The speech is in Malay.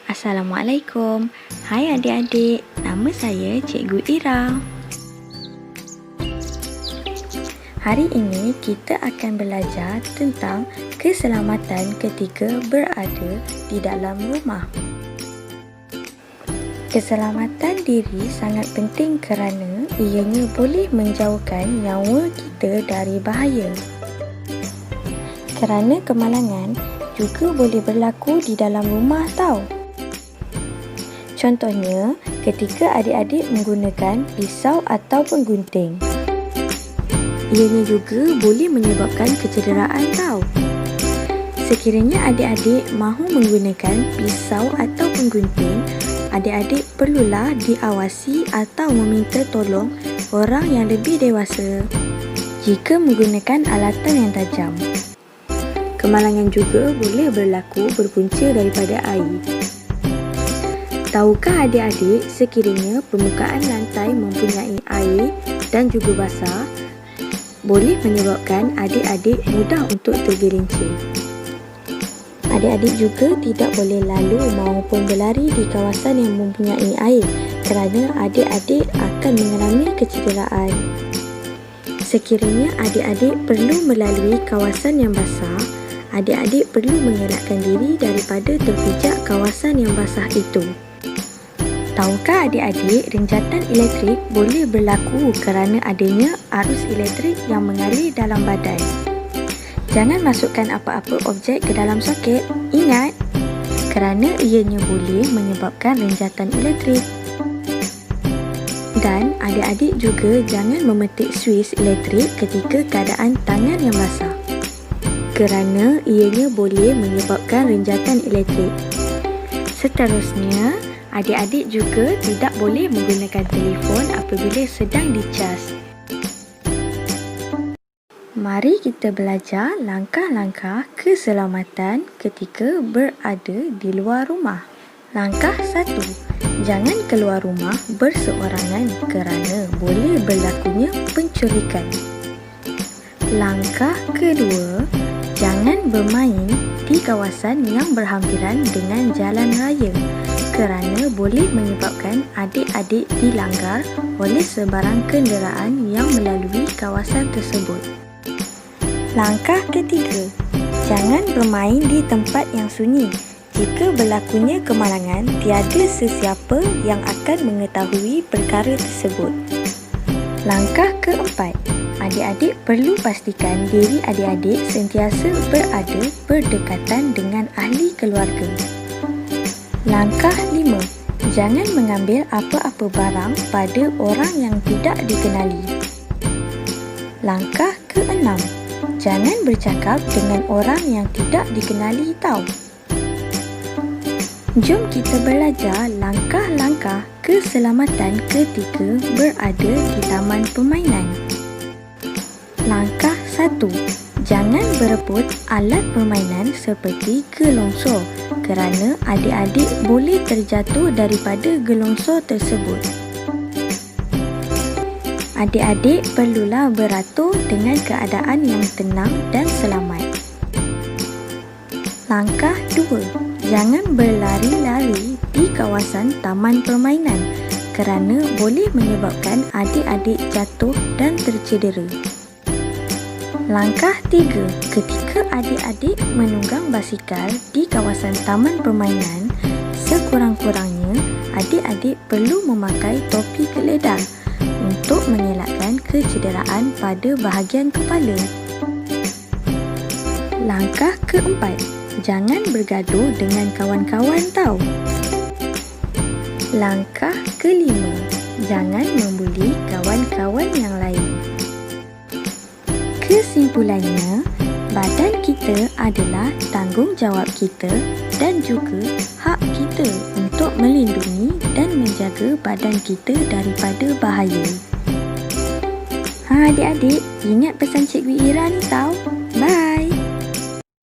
Assalamualaikum. Hai adik-adik, nama saya Cikgu Ira. Hari ini kita akan belajar tentang keselamatan ketika berada di dalam rumah. Keselamatan diri sangat penting kerana ianya boleh menjauhkan nyawa kita dari bahaya. Kerana kemalangan juga boleh berlaku di dalam rumah tau. Contohnya, ketika adik-adik menggunakan pisau ataupun gunting. Ianya juga boleh menyebabkan kecederaan tau. Sekiranya adik-adik mahu menggunakan pisau ataupun gunting, adik-adik perlulah diawasi atau meminta tolong orang yang lebih dewasa jika menggunakan alatan yang tajam. Kemalangan juga boleh berlaku berpunca daripada air. Tahukah adik-adik sekiranya permukaan lantai mempunyai air dan juga basah boleh menyebabkan adik-adik mudah untuk tergelincir. Adik-adik juga tidak boleh lalu maupun berlari di kawasan yang mempunyai air kerana adik-adik akan mengalami kecederaan. Sekiranya adik-adik perlu melalui kawasan yang basah, adik-adik perlu mengelakkan diri daripada terpijak kawasan yang basah itu. Tahukah adik-adik renjatan elektrik boleh berlaku kerana adanya arus elektrik yang mengalir dalam badan? Jangan masukkan apa-apa objek ke dalam soket, ingat, kerana ianya boleh menyebabkan renjatan elektrik. Dan adik-adik juga jangan memetik suis elektrik ketika keadaan tangan yang basah, kerana ianya boleh menyebabkan renjatan elektrik. Seterusnya, adik-adik juga tidak boleh menggunakan telefon apabila sedang dicas. Mari kita belajar langkah-langkah keselamatan ketika berada di luar rumah. Langkah 1. Jangan keluar rumah berseorangan kerana boleh berlakunya penculikan. Langkah kedua, jangan bermain di kawasan yang berhampiran dengan jalan raya kerana boleh menyebabkan adik-adik dilanggar oleh sebarang kenderaan yang melalui kawasan tersebut. Langkah ketiga, jangan bermain di tempat yang sunyi. Jika berlakunya kemalangan, tiada sesiapa yang akan mengetahui perkara tersebut. Langkah keempat, adik-adik perlu pastikan diri adik-adik sentiasa berada berdekatan dengan ahli keluarga. Langkah 5. Jangan mengambil apa-apa barang pada orang yang tidak dikenali. Langkah ke-6. Jangan bercakap dengan orang yang tidak dikenali tau. Jom kita belajar langkah-langkah keselamatan ketika berada di taman permainan. Langkah 1. Jangan berebut alat permainan seperti gelongsor kerana adik-adik boleh terjatuh daripada gelongsor tersebut. Adik-adik perlulah beratur dengan keadaan yang tenang dan selamat. Langkah 2. Jangan berlari-lari di kawasan taman permainan kerana boleh menyebabkan adik-adik jatuh dan tercedera. Langkah 3. Ketika adik-adik menunggang basikal di kawasan taman permainan, sekurang-kurangnya adik-adik perlu memakai topi keledar untuk mengelakkan kecederaan pada bahagian kepala. Langkah keempat, jangan bergaduh dengan kawan-kawan tau. Langkah kelima, jangan membuli kawan-kawan yang lain. Kesimpulannya, badan kita adalah tanggungjawab kita dan juga hak kita untuk melindungi dan menjaga badan kita daripada bahaya. Adik-adik, ingat pesan Cikgu Ira ni tau. Bye!